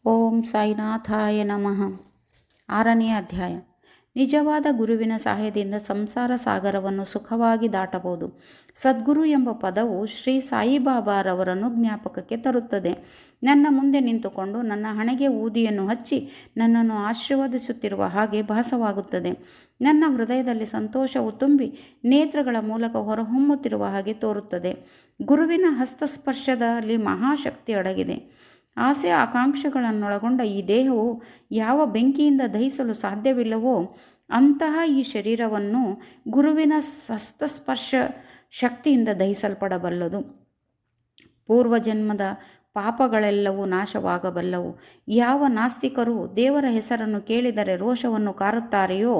ಓಂ ಸಾಯಿನಾಥಾಯ ನಮಃ. 6ನೇ ಅಧ್ಯಾಯ. ನಿಜವಾದ ಗುರುವಿನ ಸಹಾಯದಿಂದ ಸಂಸಾರ ಸಾಗರವನ್ನು ಸುಖವಾಗಿ ದಾಟಬಹುದು. ಸದ್ಗುರು ಎಂಬ ಪದವು ಶ್ರೀ ಸಾಯಿಬಾಬಾರವರನ್ನು ಜ್ಞಾಪಕಕ್ಕೆ ತರುತ್ತದೆ. ನನ್ನ ಮುಂದೆ ನಿಂತುಕೊಂಡು ನನ್ನ ಹಣೆಗೆ ಊದಿಯನ್ನು ಹಚ್ಚಿ ನನ್ನನ್ನು ಆಶೀರ್ವದಿಸುತ್ತಿರುವ ಹಾಗೆ ಭಾಸವಾಗುತ್ತದೆ. ನನ್ನ ಹೃದಯದಲ್ಲಿ ಸಂತೋಷವು ತುಂಬಿ ನೇತ್ರಗಳ ಮೂಲಕ ಹೊರಹೊಮ್ಮುತ್ತಿರುವ ಹಾಗೆ ತೋರುತ್ತದೆ. ಗುರುವಿನ ಹಸ್ತಸ್ಪರ್ಶದಲ್ಲಿ ಮಹಾಶಕ್ತಿ ಅಡಗಿದೆ. ಆಸೆ ಆಕಾಂಕ್ಷೆಗಳನ್ನೊಳಗೊಂಡ ಈ ದೇಹವು ಯಾವ ಬೆಂಕಿಯಿಂದ ದಹಿಸಲು ಸಾಧ್ಯವಿಲ್ಲವೋ ಅಂತಹ ಈ ಶರೀರವನ್ನು ಗುರುವಿನ ಹಸ್ತಸ್ಪರ್ಶ ಶಕ್ತಿಯಿಂದ ದಹಿಸಲ್ಪಡಬಲ್ಲದು. ಪೂರ್ವಜನ್ಮದ ಪಾಪಗಳೆಲ್ಲವೂ ನಾಶವಾಗಬಲ್ಲವು. ಯಾವ ನಾಸ್ತಿಕರು ದೇವರ ಹೆಸರನ್ನು ಕೇಳಿದರೆ ರೋಷವನ್ನು ಕಾರುತ್ತಾರೆಯೋ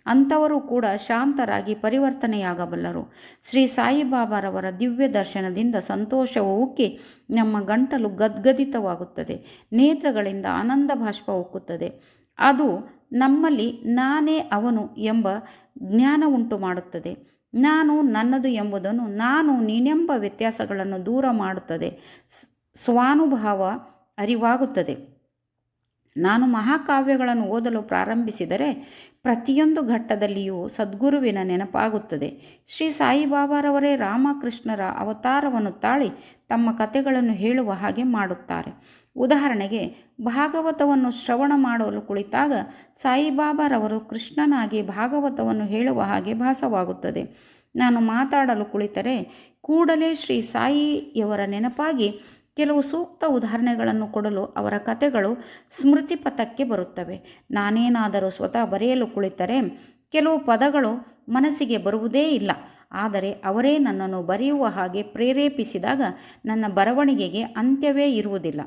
ಅಂಥವರು ಕೂಡ ಶಾಂತರಾಗಿ ಪರಿವರ್ತನೆಯಾಗಬಲ್ಲರು. ಶ್ರೀ ಸಾಯಿಬಾಬಾರವರ ದಿವ್ಯ ದರ್ಶನದಿಂದ ಸಂತೋಷವು ಉಕ್ಕಿ ನಮ್ಮ ಗಂಟಲು ಗದ್ಗದಿತವಾಗುತ್ತದೆ. ನೇತ್ರಗಳಿಂದ ಆನಂದ ಬಾಷ್ಪ ಉಕ್ಕುತ್ತದೆ. ಅದು ನಮ್ಮಲ್ಲಿ ನಾನೇ ಅವನು ಎಂಬ ಜ್ಞಾನ ಉಂಟು ಮಾಡುತ್ತದೆ. ನಾನು ನನ್ನದು ಎಂಬುದನ್ನು ನಾನು ನೀನೆಂಬ ವ್ಯತ್ಯಾಸಗಳನ್ನು ದೂರ ಮಾಡುತ್ತದೆ. ಸ್ವಾನುಭವ ಅರಿವಾಗುತ್ತದೆ. ನಾನು ಮಹಾಕಾವ್ಯಗಳನ್ನು ಓದಲು ಪ್ರಾರಂಭಿಸಿದರೆ ಪ್ರತಿಯೊಂದು ಘಟ್ಟದಲ್ಲಿಯೂ ಸದ್ಗುರುವಿನ ನೆನಪಾಗುತ್ತದೆ. ಶ್ರೀ ಸಾಯಿಬಾಬಾರವರೇ ರಾಮಕೃಷ್ಣರ ಅವತಾರವನ್ನು ತಾಳಿ ತಮ್ಮ ಕಥೆಗಳನ್ನು ಹೇಳುವ ಹಾಗೆ ಮಾಡುತ್ತಾರೆ. ಉದಾಹರಣೆಗೆ, ಭಾಗವತವನ್ನು ಶ್ರವಣ ಮಾಡಲು ಕುಳಿತಾಗ ಸಾಯಿಬಾಬಾರವರು ಕೃಷ್ಣನಾಗಿ ಭಾಗವತವನ್ನು ಹೇಳುವ ಹಾಗೆ ಭಾಸವಾಗುತ್ತದೆ. ನಾನು ಮಾತಾಡಲು ಕುಳಿತರೆ ಕೂಡಲೇ ಶ್ರೀ ಸಾಯಿಯವರ ನೆನಪಾಗಿ ಕೆಲವು ಸೂಕ್ತ ಉದಾಹರಣೆಗಳನ್ನು ಕೊಡಲು ಅವರ ಕಥೆಗಳು ಸ್ಮೃತಿಪಥಕ್ಕೆ ಬರುತ್ತವೆ. ನಾನೇನಾದರೂ ಸ್ವತಃ ಬರೆಯಲು ಕುಳಿತರೆ ಕೆಲವು ಪದಗಳು ಮನಸ್ಸಿಗೆ ಬರುವುದೇ ಇಲ್ಲ. ಆದರೆ ಅವರೇ ನನ್ನನ್ನು ಬರೆಯುವ ಹಾಗೆ ಪ್ರೇರೇಪಿಸಿದಾಗ ನನ್ನ ಬರವಣಿಗೆಗೆ ಅಂತ್ಯವೇ ಇರುವುದಿಲ್ಲ.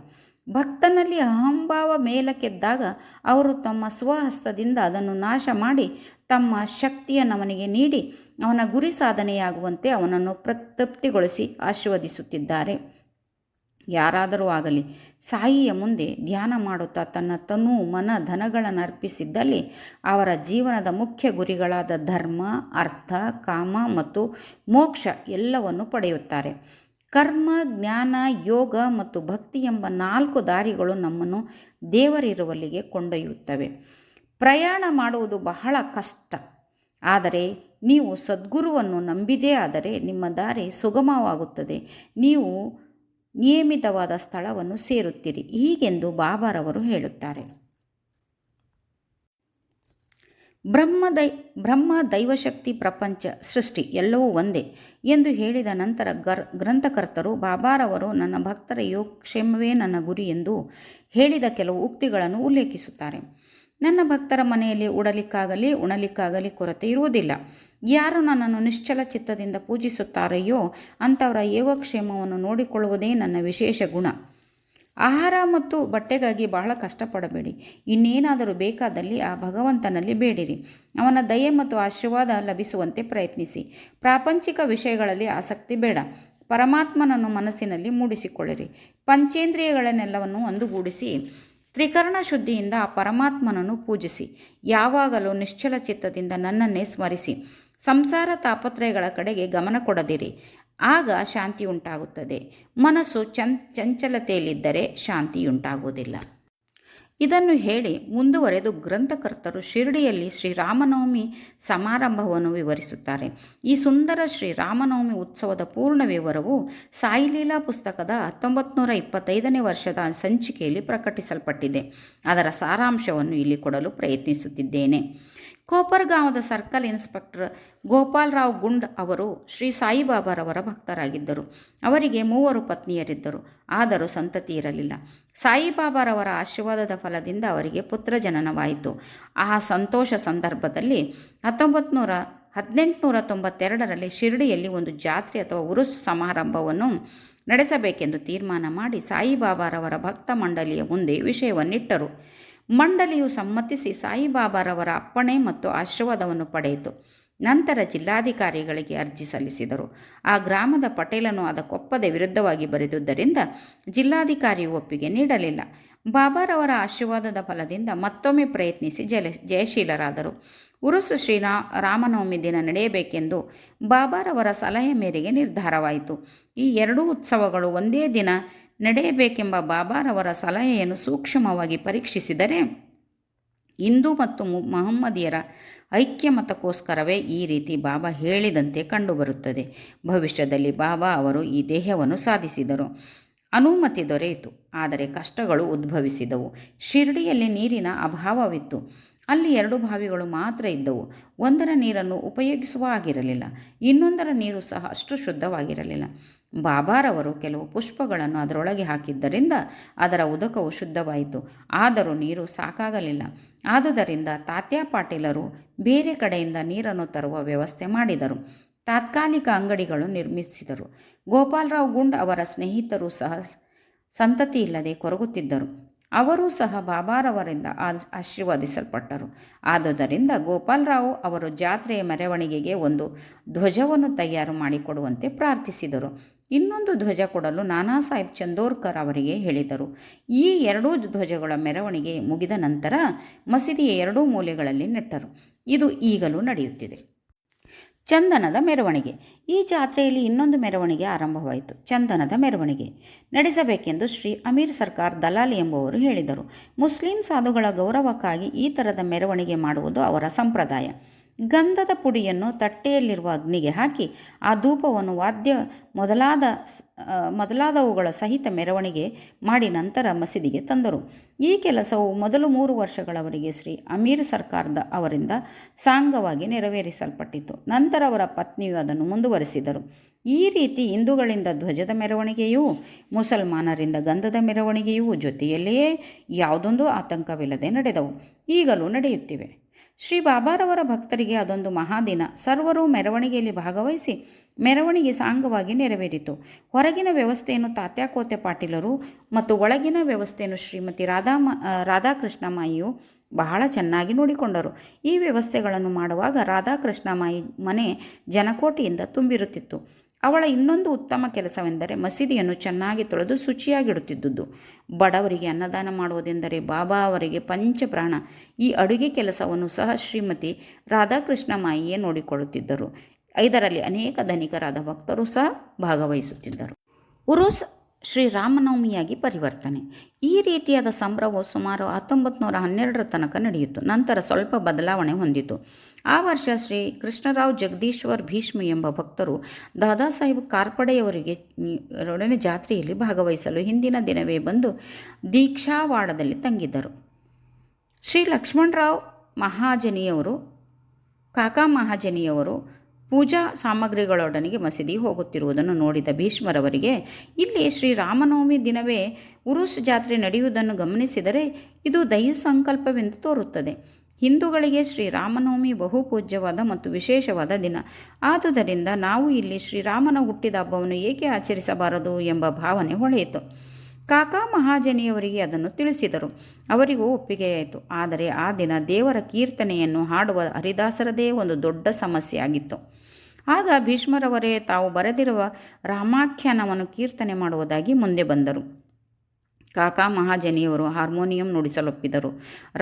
ಭಕ್ತನಲ್ಲಿ ಅಹಂಭಾವ ಮೇಲಕ್ಕೆದ್ದಾಗ ಅವರು ತಮ್ಮ ಸ್ವಹಸ್ತದಿಂದ ಅದನ್ನು ನಾಶ ಮಾಡಿ ತಮ್ಮ ಶಕ್ತಿಯನ್ನು ಅವನಿಗೆ ನೀಡಿ ಅವನ ಗುರಿ ಸಾಧನೆಯಾಗುವಂತೆ ಅವನನ್ನು ತೃಪ್ತಿಗೊಳಿಸಿ ಆಶೀರ್ವದಿಸುತ್ತಿದ್ದಾರೆ. ಯಾರಾದರೂ ಆಗಲಿ ಸಾಯಿಯ ಮುಂದೆ ಧ್ಯಾನ ಮಾಡುತ್ತಾ ತನ್ನ ತನು ಮನ ಧನಗಳನ್ನು ಅರ್ಪಿಸಿದ್ದಲ್ಲಿ ಅವರ ಜೀವನದ ಮುಖ್ಯ ಗುರಿಗಳಾದ ಧರ್ಮ, ಅರ್ಥ, ಕಾಮ ಮತ್ತು ಮೋಕ್ಷ ಎಲ್ಲವನ್ನು ಪಡೆಯುತ್ತಾರೆ. ಕರ್ಮ, ಜ್ಞಾನ, ಯೋಗ ಮತ್ತು ಭಕ್ತಿ ಎಂಬ 4 ದಾರಿಗಳು ನಮ್ಮನ್ನು ದೇವರಿರುವಲ್ಲಿಗೆ ಕೊಂಡೊಯ್ಯುತ್ತವೆ. ಪ್ರಯಾಣ ಮಾಡುವುದು ಬಹಳ ಕಷ್ಟ. ಆದರೆ ನೀವು ಸದ್ಗುರುವನ್ನು ನಂಬಿದೇ ಆದರೆ ನಿಮ್ಮ ದಾರಿ ಸುಗಮವಾಗುತ್ತದೆ. ನೀವು ನಿಯಮಿತವಾದ ಸ್ಥಳವನ್ನು ಸೇರುತ್ತೀರಿ. ಹೀಗೆಂದು ಬಾಬಾರವರು ಹೇಳುತ್ತಾರೆ. ಬ್ರಹ್ಮ, ದೈವಶಕ್ತಿ, ಪ್ರಪಂಚ, ಸೃಷ್ಟಿ ಎಲ್ಲವೂ ಒಂದೇ ಎಂದು ಹೇಳಿದ ನಂತರ ಗ್ರಂಥಕರ್ತರು ಬಾಬಾರವರು ನನ್ನ ಭಕ್ತರ ಯೋಗಕ್ಷೇಮವೇ ನನ್ನ ಗುರಿ ಎಂದು ಹೇಳಿದ ಕೆಲವು ಉಕ್ತಿಗಳನ್ನು ಉಲ್ಲೇಖಿಸುತ್ತಾರೆ. ನನ್ನ ಭಕ್ತರ ಮನೆಯಲ್ಲಿ ಉಡಲಿಕ್ಕಾಗಲಿ ಉಣಲಿಕ್ಕಾಗಲಿ ಕೊರತೆ ಇರುವುದಿಲ್ಲ. ಯಾರು ನನ್ನನ್ನು ನಿಶ್ಚಲ ಚಿತ್ತದಿಂದ ಪೂಜಿಸುತ್ತಾರೆಯೋ ಅಂಥವರ ಯೋಗಕ್ಷೇಮವನ್ನು ನೋಡಿಕೊಳ್ಳುವುದೇ ನನ್ನ ವಿಶೇಷ ಗುಣ. ಆಹಾರ ಮತ್ತು ಬಟ್ಟೆಗಾಗಿ ಬಹಳ ಕಷ್ಟಪಡಬೇಡಿ. ಇನ್ನೇನಾದರೂ ಬೇಕಾದಲ್ಲಿ ಆ ಭಗವಂತನಲ್ಲಿ ಬೇಡಿರಿ. ಅವನ ದಯೆ ಮತ್ತು ಆಶೀರ್ವಾದ ಲಭಿಸುವಂತೆ ಪ್ರಯತ್ನಿಸಿ. ಪ್ರಾಪಂಚಿಕ ವಿಷಯಗಳಲ್ಲಿ ಆಸಕ್ತಿ ಬೇಡ. ಪರಮಾತ್ಮನನ್ನು ಮನಸ್ಸಿನಲ್ಲಿ ಮೂಡಿಸಿಕೊಳ್ಳಿರಿ. ಪಂಚೇಂದ್ರಿಯಗಳನ್ನೆಲ್ಲವನ್ನು ಒಂದುಗೂಡಿಸಿ ತ್ರಿಕರಣ ಶುದ್ಧಿಯಿಂದ ಆ ಪರಮಾತ್ಮನನ್ನು ಪೂಜಿಸಿ. ಯಾವಾಗಲೂ ನಿಶ್ಚಲ ಚಿತ್ತದಿಂದ ನನ್ನನ್ನೇ ಸ್ಮರಿಸಿ. ಸಂಸಾರ ತಾಪತ್ರಯಗಳ ಕಡೆಗೆ ಗಮನ ಕೊಡದಿರಿ. ಆಗ ಶಾಂತಿಯುಂಟಾಗುತ್ತದೆ. ಮನಸ್ಸು ಚಂಚಲತೆಯಲ್ಲಿದ್ದರೆ ಶಾಂತಿಯುಂಟಾಗುವುದಿಲ್ಲ. ಇದನ್ನು ಹೇಳಿ ಮುಂದುವರೆದು ಗ್ರಂಥಕರ್ತರು ಶಿರಡಿಯಲ್ಲಿ ಶ್ರೀರಾಮನವಮಿ ಸಮಾರಂಭವನ್ನು ವಿವರಿಸುತ್ತಾರೆ. ಈ ಸುಂದರ ಶ್ರೀರಾಮನವಮಿ ಉತ್ಸವದ ಪೂರ್ಣ ವಿವರವು ಸಾಯಿಲೀಲಾ ಪುಸ್ತಕದ 1925ನೇ ವರ್ಷದ ಸಂಚಿಕೆಯಲ್ಲಿ ಪ್ರಕಟಿಸಲ್ಪಟ್ಟಿದೆ. ಅದರ ಸಾರಾಂಶವನ್ನು ಇಲ್ಲಿ ಕೊಡಲು ಪ್ರಯತ್ನಿಸುತ್ತಿದ್ದೇನೆ. ಕೋಪರ್ಗಾಂವದ ಸರ್ಕಲ್ ಇನ್ಸ್ಪೆಕ್ಟರ್ ಗೋಪಾಲರಾವ್ ಗುಂಡ್ ಅವರು ಶ್ರೀ ಸಾಯಿಬಾಬಾರವರ ಭಕ್ತರಾಗಿದ್ದರು. ಅವರಿಗೆ 3 ಪತ್ನಿಯರಿದ್ದರು. ಆದರೂ ಸಂತತಿ ಇರಲಿಲ್ಲ. ಸಾಯಿಬಾಬಾರವರ ಆಶೀರ್ವಾದದ ಫಲದಿಂದ ಅವರಿಗೆ ಪುತ್ರ ಜನನವಾಯಿತು. ಆ ಸಂತೋಷ ಸಂದರ್ಭದಲ್ಲಿ 1892ರಲ್ಲಿ ಶಿರಡಿಯಲ್ಲಿ ಒಂದು ಜಾತ್ರೆ ಅಥವಾ ಉರುಸ್ ಸಮಾರಂಭವನ್ನು ನಡೆಸಬೇಕೆಂದು ತೀರ್ಮಾನ ಮಾಡಿ ಸಾಯಿಬಾಬಾರವರ ಭಕ್ತ ಮಂಡಳಿಯ ಮುಂದೆ ವಿಷಯವನ್ನಿಟ್ಟರು. ಮಂಡಳಿಯು ಸಮ್ಮತಿಸಿ ಸಾಯಿಬಾಬಾರವರ ಅಪ್ಪಣೆ ಮತ್ತು ಆಶೀರ್ವಾದವನ್ನು ಪಡೆಯಿತು. ನಂತರ ಜಿಲ್ಲಾಧಿಕಾರಿಗಳಿಗೆ ಅರ್ಜಿ ಸಲ್ಲಿಸಿದರು. ಆ ಗ್ರಾಮದ ಪಟೇಲನು ಅದಕ್ಕೊಪ್ಪದೆ ವಿರುದ್ಧವಾಗಿ ಬರೆದುದರಿಂದ ಜಿಲ್ಲಾಧಿಕಾರಿಯು ಒಪ್ಪಿಗೆ ನೀಡಲಿಲ್ಲ. ಬಾಬಾರವರ ಆಶೀರ್ವಾದದ ಫಲದಿಂದ ಮತ್ತೊಮ್ಮೆ ಪ್ರಯತ್ನಿಸಿ ಜಯಶೀಲರಾದರು. ಉರುಸು ರಾಮನವಮಿ ದಿನ ನಡೆಯಬೇಕೆಂದು ಬಾಬಾರವರ ಸಲಹೆ ಮೇರೆಗೆ ನಿರ್ಧಾರವಾಯಿತು. ಈ 2 ಉತ್ಸವಗಳು ಒಂದೇ ದಿನ ನಡೆಯಬೇಕೆಂಬ ಬಾಬಾರವರ ಸಲಹೆಯನ್ನು ಸೂಕ್ಷ್ಮವಾಗಿ ಪರೀಕ್ಷಿಸಿದರೆ ಹಿಂದೂ ಮತ್ತು ಮಹಮ್ಮದಿಯರ ಐಕ್ಯಮತಕ್ಕೋಸ್ಕರವೇ ಈ ರೀತಿ ಬಾಬಾ ಹೇಳಿದಂತೆ ಕಂಡುಬರುತ್ತದೆ. ಭವಿಷ್ಯದಲ್ಲಿ ಬಾಬಾ ಅವರು ಈ ದೇಹವನ್ನು ಸಾಧಿಸಿದರು. ಅನುಮತಿ ದೊರೆಯಿತು, ಆದರೆ ಕಷ್ಟಗಳು ಉದ್ಭವಿಸಿದವು. ಶಿರ್ಡಿಯಲ್ಲಿ ನೀರಿನ ಅಭಾವವಿತ್ತು. ಅಲ್ಲಿ 2 ಬಾವಿಗಳು ಮಾತ್ರ ಇದ್ದವು. ಒಂದರ ನೀರನ್ನು ಉಪಯೋಗಿಸುವ ಆಗಿರಲಿಲ್ಲ, ಇನ್ನೊಂದರ ನೀರು ಸಹ ಅಷ್ಟು ಶುದ್ಧವಾಗಿರಲಿಲ್ಲ. ಬಾಬಾರವರು ಕೆಲವು ಪುಷ್ಪಗಳನ್ನು ಅದರೊಳಗೆ ಹಾಕಿದ್ದರಿಂದ ಅದರ ಉದಕವು ಶುದ್ಧವಾಯಿತು. ಆದರೂ ನೀರು ಸಾಕಾಗಲಿಲ್ಲ. ಆದುದರಿಂದ ತಾತ್ಯಾ ಪಾಟೀಲರು ಬೇರೆ ಕಡೆಯಿಂದ ನೀರನ್ನು ತರುವ ವ್ಯವಸ್ಥೆ ಮಾಡಿದರು. ತಾತ್ಕಾಲಿಕ ಅಂಗಡಿಗಳು ನಿರ್ಮಿಸಿದರು. ಗೋಪಾಲರಾವ್ ಗುಂಡ್ ಅವರ ಸ್ನೇಹಿತರು ಸಹ ಸಂತತಿ ಇಲ್ಲದೆ ಕೊರಗುತ್ತಿದ್ದರು. ಅವರೂ ಸಹ ಬಾಬಾರವರಿಂದ ಆಶೀರ್ವದಿಸಲ್ಪಟ್ಟರು. ಆದುದರಿಂದ ಗೋಪಾಲರಾವ್ ಅವರು ಜಾತ್ರೆಯ ಮೆರವಣಿಗೆಗೆ ಒಂದು ಧ್ವಜವನ್ನು ತಯಾರು ಮಾಡಿಕೊಡುವಂತೆ ಪ್ರಾರ್ಥಿಸಿದರು. ಇನ್ನೊಂದು ಧ್ವಜ ಕೊಡಲು ನಾನಾ ಸಾಹೇಬ್ ಚಂದೋರ್ಕರ್ ಅವರಿಗೆ ಹೇಳಿದರು. ಈ 2 ಧ್ವಜಗಳ ಮೆರವಣಿಗೆ ಮುಗಿದ ನಂತರ ಮಸೀದಿಯ 2 ಮೂಲೆಗಳಲ್ಲಿ ನೆಟ್ಟರು. ಇದು ಈಗಲೂ ನಡೆಯುತ್ತಿದೆ. ಚಂದನದ ಮೆರವಣಿಗೆ. ಈ ಜಾತ್ರೆಯಲ್ಲಿ ಇನ್ನೊಂದು ಮೆರವಣಿಗೆ ಆರಂಭವಾಯಿತು. ಚಂದನದ ಮೆರವಣಿಗೆ ನಡೆಸಬೇಕೆಂದು ಶ್ರೀ ಅಮೀರ್ ಸರ್ಕಾರ್ ದಲಾಲಿ ಎಂಬುವರು ಹೇಳಿದರು. ಮುಸ್ಲಿಂ ಸಾಧುಗಳ ಗೌರವಕ್ಕಾಗಿ ಈ ಥರದ ಮೆರವಣಿಗೆ ಮಾಡುವುದು ಅವರ ಸಂಪ್ರದಾಯ. ಗಂಧದ ಪುಡಿಯನ್ನು ತಟ್ಟೆಯಲ್ಲಿರುವ ಅಗ್ನಿಗೆ ಹಾಕಿ ಆ ಧೂಪವನ್ನು ವಾದ್ಯ ಮೊದಲಾದವುಗಳ ಸಹಿತ ಮೆರವಣಿಗೆ ಮಾಡಿ ನಂತರ ಮಸೀದಿಗೆ ತಂದರು. ಈ ಕೆಲಸವು ಮೊದಲು 3 ವರ್ಷಗಳವರೆಗೆ ಶ್ರೀ ಅಮೀರ್ ಸರ್ಕಾರ್ದ ಅವರಿಂದ ಸಾಂಗವಾಗಿ ನೆರವೇರಿಸಲ್ಪಟ್ಟಿತು. ನಂತರ ಅವರ ಪತ್ನಿಯು ಅದನ್ನು ಮುಂದುವರೆಸಿದರು. ಈ ರೀತಿ ಹಿಂದೂಗಳಿಂದ ಧ್ವಜದ ಮೆರವಣಿಗೆಯೂ ಮುಸಲ್ಮಾನರಿಂದ ಗಂಧದ ಮೆರವಣಿಗೆಯೂ ಜೊತೆಯಲ್ಲಿಯೇ ಯಾವುದೊಂದು ಆತಂಕವಿಲ್ಲದೆ ನಡೆದವು, ಈಗಲೂ ನಡೆಯುತ್ತಿವೆ. ಶ್ರೀ ಬಾಬಾರವರ ಭಕ್ತರಿಗೆ ಅದೊಂದು ಮಹಾದಿನ. ಸರ್ವರೂ ಮೆರವಣಿಗೆಯಲ್ಲಿ ಭಾಗವಹಿಸಿ ಮೆರವಣಿಗೆ ಸಾಂಗವಾಗಿ ನೆರವೇರಿತು. ಹೊರಗಿನ ವ್ಯವಸ್ಥೆಯನ್ನು ತಾತ್ಯಾಕೋತೆ ಪಾಟೀಲರು ಮತ್ತು ಒಳಗಿನ ವ್ಯವಸ್ಥೆಯನ್ನು ಶ್ರೀಮತಿ ರಾಧಾಕೃಷ್ಣಮಾಯಿಯು ಬಹಳ ಚೆನ್ನಾಗಿ ನೋಡಿಕೊಂಡರು. ಈ ವ್ಯವಸ್ಥೆಗಳನ್ನು ಮಾಡುವಾಗ ರಾಧಾಕೃಷ್ಣಮಾಯಿ ಮನೆ ಜನಕೋಟಿಯಿಂದ ತುಂಬಿರುತ್ತಿತ್ತು. ಅವಳ ಇನ್ನೊಂದು ಉತ್ತಮ ಕೆಲಸವೆಂದರೆ ಮಸೀದಿಯನ್ನು ಚೆನ್ನಾಗಿ ತೊಳೆದು ಶುಚಿಯಾಗಿಡುತ್ತಿದ್ದುದು. ಬಡವರಿಗೆ ಅನ್ನದಾನ ಮಾಡುವುದೆಂದರೆ ಬಾಬಾ ಅವರಿಗೆ ಪಂಚಪ್ರಾಣ. ಈ ಅಡುಗೆ ಕೆಲಸವನ್ನು ಸಹ ಶ್ರೀಮತಿ ರಾಧಾಕೃಷ್ಣಮಾಯಿಯೇ ನೋಡಿಕೊಳ್ಳುತ್ತಿದ್ದರು. ಇದರಲ್ಲಿ ಅನೇಕ ಧನಿಕರಾದ ಭಕ್ತರು ಸಹ ಭಾಗವಹಿಸುತ್ತಿದ್ದರು. ಉರುಸ್ ಶ್ರೀರಾಮನವಮಿಯಾಗಿ ಪರಿವರ್ತನೆ. ಈ ರೀತಿಯಾದ ಸಂಭ್ರಮವು ಸುಮಾರು 1912 ತನಕ ನಡೆಯಿತು. ನಂತರ ಸ್ವಲ್ಪ ಬದಲಾವಣೆ ಹೊಂದಿತು. ಆ ವರ್ಷ ಶ್ರೀ ಕೃಷ್ಣರಾವ್ ಜಗದೀಶ್ವರ್ ಭೀಷ್ಮ ಎಂಬ ಭಕ್ತರು ದಾದಾ ಸಾಹೇಬ್ ಕಾರ್ಪಡೆಯವರೊಡನೆ ಜಾತ್ರೆಯಲ್ಲಿ ಭಾಗವಹಿಸಲು ಹಿಂದಿನ ದಿನವೇ ಬಂದು ದೀಕ್ಷಾವಾಡದಲ್ಲಿ ತಂಗಿದ್ದರು. ಶ್ರೀ ಲಕ್ಷ್ಮಣರಾವ್ ಮಹಾಜನಿಯವರು ಕಾಕಾ ಮಹಾಜನಿಯವರು ಪೂಜಾ ಸಾಮಗ್ರಿಗಳೊಡನೆಗೆ ಮಸೀದಿಗೆ ಹೋಗುತ್ತಿರುವುದನ್ನು ನೋಡಿದ ಭೀಷ್ಮರವರಿಗೆ ಇಲ್ಲಿ ಶ್ರೀರಾಮನವಮಿ ದಿನವೇ ಉರುಸ್ ಜಾತ್ರೆ ನಡೆಯುವುದನ್ನು ಗಮನಿಸಿದರೆ ಇದು ದೈವ ಸಂಕಲ್ಪವೆಂದು ತೋರುತ್ತದೆ. ಹಿಂದೂಗಳಿಗೆ ಶ್ರೀರಾಮನವಮಿ ಬಹುಪೂಜ್ಯವಾದ ಮತ್ತು ವಿಶೇಷವಾದ ದಿನ. ಆದುದರಿಂದ ನಾವು ಇಲ್ಲಿ ಶ್ರೀರಾಮನ ಹುಟ್ಟಿದ ಹಬ್ಬವನ್ನು ಏಕೆ ಆಚರಿಸಬಾರದು ಎಂಬ ಭಾವನೆ ಹೊಳೆಯಿತು. ಕಾಕಾ ಮಹಾಜನಿಯವರಿಗೆ ಅದನ್ನು ತಿಳಿಸಿದರು. ಅವರಿಗೂ ಒಪ್ಪಿಗೆಯಾಯಿತು. ಆದರೆ ಆ ದಿನ ದೇವರ ಕೀರ್ತನೆಯನ್ನು ಹಾಡುವ ಹರಿದಾಸರದೇ ಒಂದು ದೊಡ್ಡ ಸಮಸ್ಯೆ ಆಗಿತ್ತು. ಆಗ ಭೀಷ್ಮರವರೇ ತಾವು ಬರೆದಿರುವ ರಾಮಾಖ್ಯಾನವನ್ನು ಕೀರ್ತನೆ ಮಾಡುವುದಾಗಿ ಮುಂದೆ ಬಂದರು. ಕಾಕಾ ಮಹಾಜನಿಯವರು ಹಾರ್ಮೋನಿಯಂ ನುಡಿಸಲೊಪ್ಪಿದರು.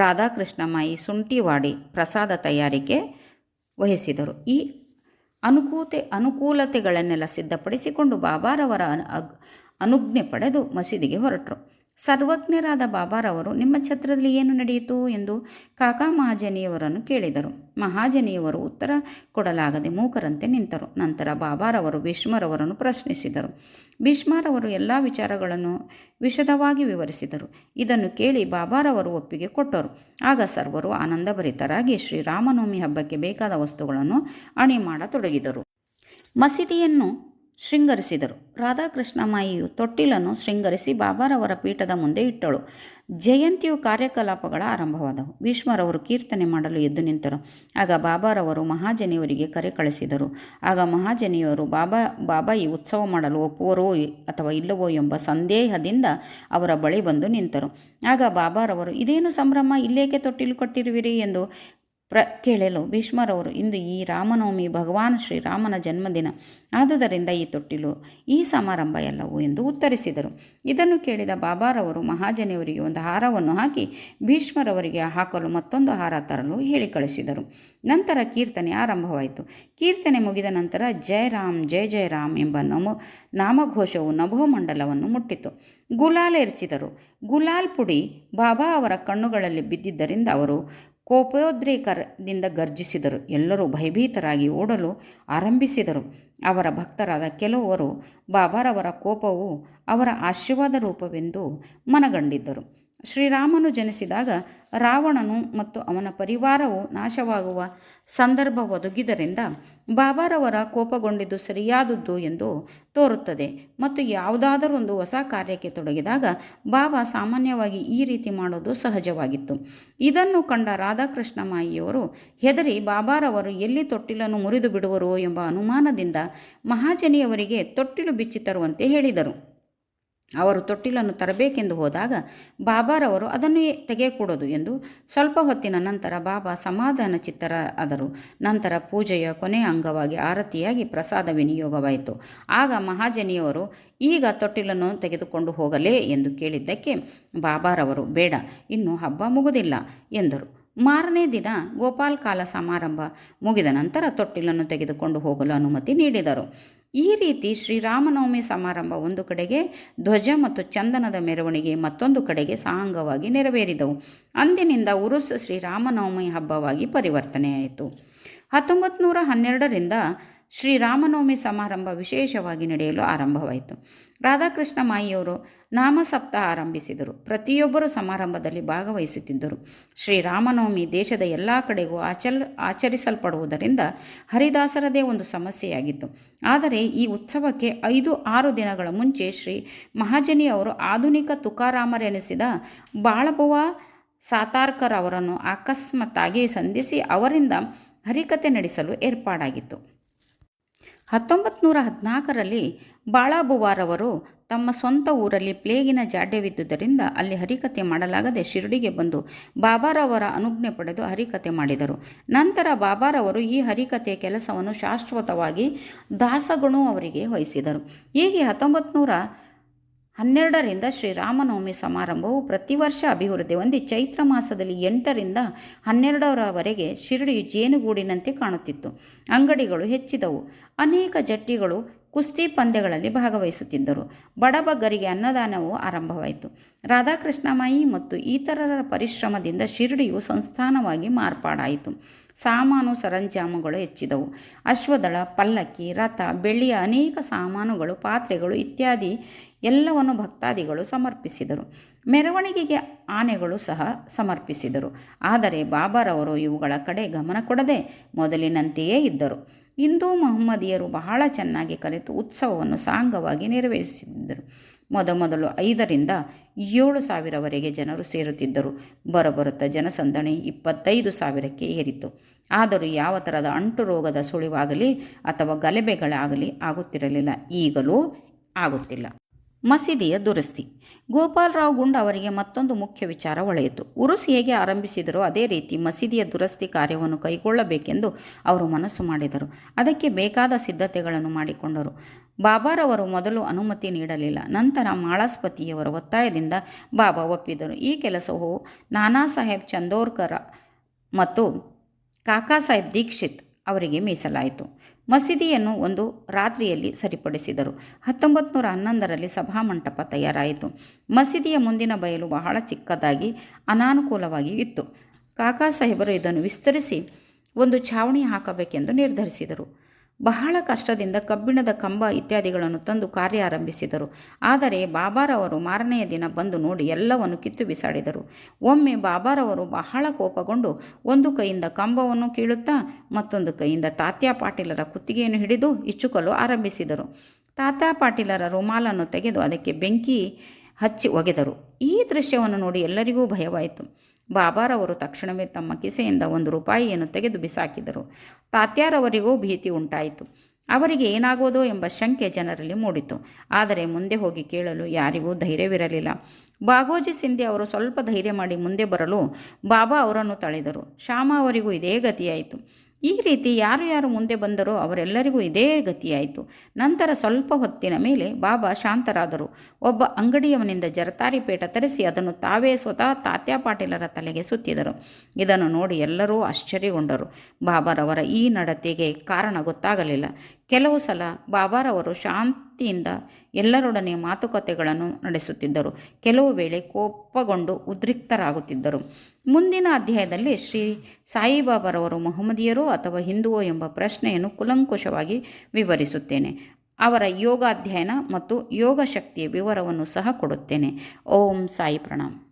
ರಾಧಾಕೃಷ್ಣಮಾಯಿ ಶುಂಠಿವಾಡಿ ಪ್ರಸಾದ ತಯಾರಿಕೆ ವಹಿಸಿದರು. ಈ ಅನುಕೂಲತೆಗಳನ್ನೆಲ್ಲ ಸಿದ್ಧಪಡಿಸಿಕೊಂಡು ಬಾಬಾರವರ ಅನುಜ್ಞೆ ಪಡೆದು ಮಸೀದಿಗೆ ಹೊರಟರು. ಸರ್ವಜ್ಞರಾದ ಬಾಬಾರವರು ನಿಮ್ಮ ಛತ್ರದಲ್ಲಿ ಏನು ನಡೆಯಿತು ಎಂದು ಕಾಕಾ ಮಹಾಜನಿಯವರನ್ನು ಕೇಳಿದರು. ಮಹಾಜನಿಯವರು ಉತ್ತರ ಕೊಡಲಾಗದೆ ಮೂಕರಂತೆ ನಿಂತರು. ನಂತರ ಬಾಬಾರವರು ಭೀಷ್ಮರವರನ್ನು ಪ್ರಶ್ನಿಸಿದರು. ಭೀಷ್ಮರವರು ಎಲ್ಲ ವಿಚಾರಗಳನ್ನು ವಿಶದವಾಗಿ ವಿವರಿಸಿದರು. ಇದನ್ನು ಕೇಳಿ ಬಾಬಾರವರು ಒಪ್ಪಿಗೆ ಕೊಟ್ಟರು. ಆಗ ಸರ್ವರು ಆನಂದಭರಿತರಾಗಿ ಶ್ರೀರಾಮನವಮಿ ಹಬ್ಬಕ್ಕೆ ಬೇಕಾದ ವಸ್ತುಗಳನ್ನು ಅಣಿ ಮಾಡತೊಡಗಿದರು. ಮಸೀದಿಯನ್ನು ಶೃಂಗರಿಸಿದರು. ರಾಧಾಕೃಷ್ಣಮಾಯಿಯು ತೊಟ್ಟಿಲನ್ನು ಶೃಂಗರಿಸಿ ಬಾಬಾರವರ ಪೀಠದ ಮುಂದೆ ಇಟ್ಟಳು. ಜಯಂತಿಯು ಕಾರ್ಯಕಲಾಪಗಳ ಆರಂಭವಾದವು. ಭೀಷ್ಮರವರು ಕೀರ್ತನೆ ಮಾಡಲು ಎದ್ದು ನಿಂತರು. ಆಗ ಬಾಬಾರವರು ಮಹಾಜನಿಯವರಿಗೆ ಕರೆ ಕಳಿಸಿದರು. ಆಗ ಮಹಾಜನಿಯವರು ಬಾಬಾ ಈ ಉತ್ಸವ ಮಾಡಲು ಒಪ್ಪುವರೋ ಅಥವಾ ಇಲ್ಲವೋ ಎಂಬ ಸಂದೇಹದಿಂದ ಅವರ ಬಳಿ ಬಂದು ನಿಂತರು. ಆಗ ಬಾಬಾರವರು ಇದೇನು ಸಂಭ್ರಮ, ಇಲ್ಲೇಕೆ ತೊಟ್ಟಿಲು ಕಟ್ಟಿರುವಿರಿ ಎಂದು ಕೇಳಲು ಭೀಷ್ಮರವರು, ಇಂದು ಈ ರಾಮನವಮಿ ಭಗವಾನ್ ಶ್ರೀರಾಮನ ಜನ್ಮದಿನ, ಆದುದರಿಂದ ಈ ತೊಟ್ಟಿಲು, ಈ ಸಮಾರಂಭ ಎಲ್ಲವೂ ಎಂದು ಉತ್ತರಿಸಿದರು. ಇದನ್ನು ಕೇಳಿದ ಬಾಬಾರವರು ಮಹಾಜನಿಯವರಿಗೆ ಒಂದು ಹಾರವನ್ನು ಹಾಕಿ ಭೀಷ್ಮರವರಿಗೆ ಹಾಕಲು ಮತ್ತೊಂದು ಹಾರ ತರಲು ಹೇಳಿ ಕಳಿಸಿದರು. ನಂತರ ಕೀರ್ತನೆ ಆರಂಭವಾಯಿತು. ಕೀರ್ತನೆ ಮುಗಿದ ನಂತರ ಜಯ ರಾಮ್ ಜಯ ಜಯ ರಾಮ್ ಎಂಬ ನಾಮಘೋಷವು ನಭೋಮಂಡಲವನ್ನು ಮುಟ್ಟಿತು. ಗುಲಾಲ್ ಎರಚಿದರು. ಗುಲಾಲ್ ಪುಡಿ ಬಾಬಾ ಅವರ ಕಣ್ಣುಗಳಲ್ಲಿ ಬಿದ್ದಿದ್ದರಿಂದ ಅವರು ಕೋಪೋದ್ರೇಕದಿಂದ ಗರ್ಜಿಸಿದರು. ಎಲ್ಲರೂ ಭಯಭೀತರಾಗಿ ಓಡಲು ಆರಂಭಿಸಿದರು. ಅವರ ಭಕ್ತರಾದ ಕೆಲವರು ಬಾಬಾರವರ ಕೋಪವು ಅವರ ಆಶೀರ್ವಾದ ರೂಪವೆಂದು ಮನಗಂಡಿದ್ದರು. ಶ್ರೀರಾಮನು ಜನಿಸಿದಾಗ ರಾವಣನು ಮತ್ತು ಅವನ ಪರಿವಾರವು ನಾಶವಾಗುವ ಸಂದರ್ಭ ಒದಗಿದ್ದರಿಂದ ಬಾಬಾರವರ ಕೋಪಗೊಂಡಿದ್ದು ಸರಿಯಾದದ್ದು ಎಂದು ತೋರುತ್ತದೆ. ಮತ್ತು ಯಾವುದಾದರೂ ಒಂದು ಹೊಸ ಕಾರ್ಯಕ್ಕೆ ತೊಡಗಿದಾಗ ಬಾಬಾ ಸಾಮಾನ್ಯವಾಗಿ ಈ ರೀತಿ ಮಾಡೋದು ಸಹಜವಾಗಿತ್ತು. ಇದನ್ನು ಕಂಡ ರಾಧಾಕೃಷ್ಣ ಮಾಯಿಯವರು ಹೆದರಿ ಬಾಬಾರವರು ಎಲ್ಲಿ ತೊಟ್ಟಿಲನ್ನು ಮುರಿದು ಬಿಡುವರೋ ಎಂಬ ಅನುಮಾನದಿಂದ ಮಹಾಜನಿಯವರಿಗೆ ತೊಟ್ಟಿಲು ಬಿಚ್ಚಿ ತರುವಂತೆ ಹೇಳಿದರು. ಅವರು ತೊಟ್ಟಿಲನ್ನು ತರಬೇಕೆಂದು ಹೋದಾಗ ಬಾಬಾರವರು ಅದನ್ನು ತೆಗೆಯಕೂಡದು ಎಂದು ಸ್ವಲ್ಪ ಹೊತ್ತಿನ ನಂತರ ಬಾಬಾ ಸಮಾಧಾನ ಚಿತ್ತರಾದರು. ನಂತರ ಪೂಜೆಯ ಕೊನೆಯ ಅಂಗವಾಗಿ ಆರತಿಯಾಗಿ ಪ್ರಸಾದ ವಿನಿಯೋಗವಾಯಿತು. ಆಗ ಮಹಾಜನಿಯವರು, ಈಗ ತೊಟ್ಟಿಲನ್ನು ತೆಗೆದುಕೊಂಡು ಹೋಗಲೇ ಎಂದು ಕೇಳಿದ್ದಕ್ಕೆ ಬಾಬಾರವರು, ಬೇಡ, ಇನ್ನೂ ಹಬ್ಬ ಮುಗುದಿಲ್ಲ ಎಂದರು. ಮಾರನೇ ದಿನ ಗೋಪಾಲ್ ಕಾಲ ಸಮಾರಂಭ ಮುಗಿದ ನಂತರ ತೊಟ್ಟಿಲನ್ನು ತೆಗೆದುಕೊಂಡು ಹೋಗಲು ಅನುಮತಿ ನೀಡಿದರು. ಈ ರೀತಿ ಶ್ರೀರಾಮನವಮಿ ಸಮಾರಂಭ ಒಂದು ಕಡೆಗೆ, ಧ್ವಜ ಮತ್ತು ಚಂದನದ ಮೆರವಣಿಗೆ ಮತ್ತೊಂದು ಕಡೆಗೆ ಸಾಂಗವಾಗಿ ನೆರವೇರಿದವು. ಅಂದಿನಿಂದ ಉರುಸ್ ಶ್ರೀರಾಮನವಮಿ ಹಬ್ಬವಾಗಿ ಪರಿವರ್ತನೆಯಾಯಿತು. 1912ರಿಂದ ಶ್ರೀರಾಮನವಮಿ ಸಮಾರಂಭ ವಿಶೇಷವಾಗಿ ನಡೆಯಲು ಆರಂಭವಾಯಿತು. ರಾಧಾಕೃಷ್ಣ ಮಾಯಿಯವರು ನಾಮಸಪ್ತಾಹ ಆರಂಭಿಸಿದರು. ಪ್ರತಿಯೊಬ್ಬರೂ ಸಮಾರಂಭದಲ್ಲಿ ಭಾಗವಹಿಸುತ್ತಿದ್ದರು. ಶ್ರೀರಾಮನವಮಿ ದೇಶದ ಎಲ್ಲ ಕಡೆಗೂ ಆಚರಿಸಲ್ಪಡುವುದರಿಂದ ಹರಿದಾಸರದೇ ಒಂದು ಸಮಸ್ಯೆಯಾಗಿತ್ತು. ಆದರೆ ಈ ಉತ್ಸವಕ್ಕೆ 5-6 ದಿನಗಳ ಮುಂಚೆ ಶ್ರೀ ಮಹಾಜನಿಯವರು ಆಧುನಿಕ ತುಕಾರಾಮರೆನಿಸಿದ ಬಾಳಬುವ ಸಾತಾರ್ಕರ್ ಅವರನ್ನು ಅಕಸ್ಮಾತ್ತಾಗಿ ಸಂಧಿಸಿ ಅವರಿಂದ ಹರಿಕತೆ ನಡೆಸಲು ಏರ್ಪಾಡಾಗಿತ್ತು. 1914ರಲ್ಲಿ ಬಾಳಾಬುವಾರವರು ತಮ್ಮ ಸ್ವಂತ ಊರಲ್ಲಿ ಪ್ಲೇಗಿನ ಜಾಡ್ಯವಿದ್ದುದರಿಂದ ಅಲ್ಲಿ ಹರಿಕತೆ ಮಾಡಲಾಗದೆ ಶಿರಡಿಗೆ ಬಂದು ಬಾಬಾರವರ ಅನುಜ್ಞೆ ಪಡೆದು ಹರಿಕತೆ ಮಾಡಿದರು. ನಂತರ ಬಾಬಾರವರು ಈ ಹರಿಕತೆಯ ಕೆಲಸವನ್ನು ಶಾಶ್ವತವಾಗಿ ದಾಸಗಣು ಅವರಿಗೆ ವಹಿಸಿದರು. ಹೀಗೆ 1912ರಿಂದ ಶ್ರೀರಾಮನವಮಿ ಸಮಾರಂಭವು ಪ್ರತಿ ವರ್ಷ ಅಭಿವೃದ್ಧಿ ಹೊಂದಿ ಚೈತ್ರ ಮಾಸದಲ್ಲಿ 8ರಿಂದ 12ರವರೆಗೆ ಶಿರಡಿಯು ಜೇನುಗೂಡಿನಂತೆ ಕಾಣುತ್ತಿತ್ತು. ಅಂಗಡಿಗಳು ಹೆಚ್ಚಿದವು. ಅನೇಕ ಜಟ್ಟಿಗಳು ಕುಸ್ತಿ ಪಂದ್ಯಗಳಲ್ಲಿ ಭಾಗವಹಿಸುತ್ತಿದ್ದರು. ಬಡಬಗ್ಗರಿಗೆ ಅನ್ನದಾನವು ಆರಂಭವಾಯಿತು. ರಾಧಾಕೃಷ್ಣ ಮಾಯಿ ಮತ್ತು ಇತರರ ಪರಿಶ್ರಮದಿಂದ ಶಿರಡಿಯು ಸಂಸ್ಥಾನವಾಗಿ ಮಾರ್ಪಾಡಾಯಿತು. ಸಾಮಾನು ಸರಂಜಾಮುಗಳು ಹೆಚ್ಚಿದವು. ಅಶ್ವದಳ, ಪಲ್ಲಕ್ಕಿ, ರಥ, ಬೆಳ್ಳಿಯ ಅನೇಕ ಸಾಮಾನುಗಳು, ಪಾತ್ರೆಗಳು ಇತ್ಯಾದಿ ಎಲ್ಲವನ್ನು ಭಕ್ತಾದಿಗಳು ಸಮರ್ಪಿಸಿದರು. ಮೆರವಣಿಗೆಗೆ ಆನೆಗಳು ಸಹ ಸಮರ್ಪಿಸಿದರು. ಆದರೆ ಬಾಬಾರವರು ಇವುಗಳ ಕಡೆ ಗಮನ ಕೊಡದೆ ಮೊದಲಿನಂತೆಯೇ ಇದ್ದರು. ಹಿಂದೂ ಮಹಮ್ಮದೀಯರು ಬಹಳ ಚೆನ್ನಾಗಿ ಕಲಿತು ಉತ್ಸವವನ್ನು ಸಾಂಗವಾಗಿ ನೆರವೇರಿಸಿದ್ದರು. ಮೊದಲು 5ರಿಂದ 7,000ವರೆಗೆ ಜನರು ಸೇರುತ್ತಿದ್ದರು. ಬರಬರುತ್ತಾ ಜನಸಂದಣಿ 25,000ಕ್ಕೆ ಏರಿತು. ಆದರೂ ಯಾವ ಥರದ ಅಂಟು ರೋಗದ ಸುಳಿವಾಗಲಿ ಅಥವಾ ಗಲಭೆಗಳಾಗಲಿ ಆಗುತ್ತಿರಲಿಲ್ಲ. ಈಗಲೂ ಆಗುತ್ತಿಲ್ಲ. ಮಸೀದಿಯ ದುರಸ್ತಿ. ಗೋಪಾಲರಾವ್ ಗುಂಡ್ ಅವರಿಗೆ ಮತ್ತೊಂದು ಮುಖ್ಯ ವಿಚಾರ ಹೊಳೆಯಿತು. ಉರುಸ್ ಹೇಗೆ ಆರಂಭಿಸಿದರೋ ಅದೇ ರೀತಿ ಮಸೀದಿಯ ದುರಸ್ತಿ ಕಾರ್ಯವನ್ನು ಕೈಗೊಳ್ಳಬೇಕೆಂದು ಅವರು ಮನಸ್ಸು ಮಾಡಿದರು. ಅದಕ್ಕೆ ಬೇಕಾದ ಸಿದ್ಧತೆಗಳನ್ನು ಮಾಡಿಕೊಂಡರು. ಬಾಬಾರವರು ಮೊದಲು ಅನುಮತಿ ನೀಡಲಿಲ್ಲ. ನಂತರ ಮಾಳಸ್ಪತಿಯವರ ಒತ್ತಾಯದಿಂದ ಬಾಬಾ ಒಪ್ಪಿದರು. ಈ ಕೆಲಸವು ನಾನಾ ಸಾಹೇಬ್ ಚಂದೋರ್ಕರ ಮತ್ತು ಕಾಕಾ ಸಾಹೇಬ್ ದೀಕ್ಷಿತ್ ಅವರಿಗೆ ಮೀಸಲಾಯಿತು. ಮಸೀದಿಯನ್ನು ಒಂದು ರಾತ್ರಿಯಲ್ಲಿ ಸರಿಪಡಿಸಿದರು. 1911ರಲ್ಲಿ ಸಭಾಮಂಟಪ ತಯಾರಾಯಿತು. ಮಸೀದಿಯ ಮುಂದಿನ ಬಯಲು ಬಹಳ ಚಿಕ್ಕದಾಗಿ ಅನಾನುಕೂಲವಾಗಿ ಇತ್ತು. ಕಾಕಾ ಸಾಹೇಬರು ಇದನ್ನು ವಿಸ್ತರಿಸಿ ಒಂದು ಛಾವಣಿ ಹಾಕಬೇಕೆಂದು ನಿರ್ಧರಿಸಿದರು. ಬಹಳ ಕಷ್ಟದಿಂದ ಕಬ್ಬಿಣದ ಕಂಬ ಇತ್ಯಾದಿಗಳನ್ನು ತಂದು ಕಾರ್ಯ ಆರಂಭಿಸಿದರು. ಆದರೆ ಬಾಬಾರವರು ಮಾರನೆಯ ದಿನ ಬಂದು ನೋಡಿ ಎಲ್ಲವನ್ನು ಕಿತ್ತು ಬಿಸಾಡಿದರು. ಒಮ್ಮೆ ಬಾಬಾರವರು ಬಹಳ ಕೋಪಗೊಂಡು ಒಂದು ಕೈಯಿಂದ ಕಂಬವನ್ನು ಕೀಳುತ್ತಾ ಮತ್ತೊಂದು ಕೈಯಿಂದ ತಾತ್ಯಾ ಪಾಟೀಲರ ಕುತ್ತಿಗೆಯನ್ನು ಹಿಡಿದು ಇಚ್ಚುಕಲು ಆರಂಭಿಸಿದರು. ತಾತ್ಯಾ ಪಾಟೀಲರ ರುಮಾಲನ್ನು ತೆಗೆದು ಅದಕ್ಕೆ ಬೆಂಕಿ ಹಚ್ಚಿ ಒಗೆದರು. ಈ ದೃಶ್ಯವನ್ನು ನೋಡಿ ಎಲ್ಲರಿಗೂ ಭಯವಾಯಿತು. ಬಾಬಾರವರು ತಕ್ಷಣವೇ ತಮ್ಮ ಕಿಸೆಯಿಂದ 1 ರೂಪಾಯಿಯನ್ನು ತೆಗೆದು ಬಿಸಾಕಿದರು. ತಾತ್ಯಾರವರಿಗೂ ಭೀತಿ ಉಂಟಾಯಿತು. ಅವರಿಗೆ ಏನಾಗೋದೋ ಎಂಬ ಶಂಕೆ ಜನರಲ್ಲಿ ಮೂಡಿತು. ಆದರೆ ಮುಂದೆ ಹೋಗಿ ಕೇಳಲು ಯಾರಿಗೂ ಧೈರ್ಯವಿರಲಿಲ್ಲ. ಬಾಗೋಜಿ ಸಿಂಧೆ ಅವರು ಸ್ವಲ್ಪ ಧೈರ್ಯ ಮಾಡಿ ಮುಂದೆ ಬರಲು ಬಾಬಾ ಅವರನ್ನು ತಳೆದರು. ಶ್ಯಾಮ ಅವರಿಗೂ ಇದೇ ಗತಿಯಾಯಿತು. ಈ ರೀತಿ ಯಾರು ಯಾರು ಮುಂದೆ ಬಂದರೋ ಅವರೆಲ್ಲರಿಗೂ ಇದೇ ಗತಿಯಾಯಿತು. ನಂತರ ಸ್ವಲ್ಪ ಹೊತ್ತಿನ ಮೇಲೆ ಬಾಬಾ ಶಾಂತರಾದರು. ಒಬ್ಬ ಅಂಗಡಿಯವನಿಂದ ಜರತಾರಿ ಪೇಟ ತರಿಸಿ ಅದನ್ನು ತಾವೇ ಸ್ವತಃ ತಾತ್ಯಾ ಪಾಟೀಲರ ತಲೆಗೆ ಸುತ್ತಿದರು. ಇದನ್ನು ನೋಡಿ ಎಲ್ಲರೂ ಆಶ್ಚರ್ಯಗೊಂಡರು. ಬಾಬಾರವರ ಈ ನಡತೆಗೆ ಕಾರಣ ಗೊತ್ತಾಗಲಿಲ್ಲ. ಕೆಲವು ಸಲ ಬಾಬಾರವರು ಶಾಂತಿಯಿಂದ ಎಲ್ಲರೊಡನೆ ಮಾತುಕತೆಗಳನ್ನು ನಡೆಸುತ್ತಿದ್ದರು. ಕೆಲವು ವೇಳೆ ಕೋಪಗೊಂಡು ಉದ್ರಿಕ್ತರಾಗುತ್ತಿದ್ದರು. ಮುಂದಿನ ಅಧ್ಯಾಯದಲ್ಲಿ ಶ್ರೀ ಸಾಯಿಬಾಬಾರವರು ಮೊಹಮ್ಮದಿಯರೋ ಅಥವಾ ಹಿಂದುವೋ ಎಂಬ ಪ್ರಶ್ನೆಯನ್ನು ಕೂಲಂಕುಷವಾಗಿ ವಿವರಿಸುತ್ತೇನೆ. ಅವರ ಯೋಗಾಧ್ಯಯನ ಮತ್ತು ಯೋಗ ಶಕ್ತಿಯ ವಿವರವನ್ನು ಸಹ ಕೊಡುತ್ತೇನೆ. ಓಂ ಸಾಯಿ ಪ್ರಣಾಮ್.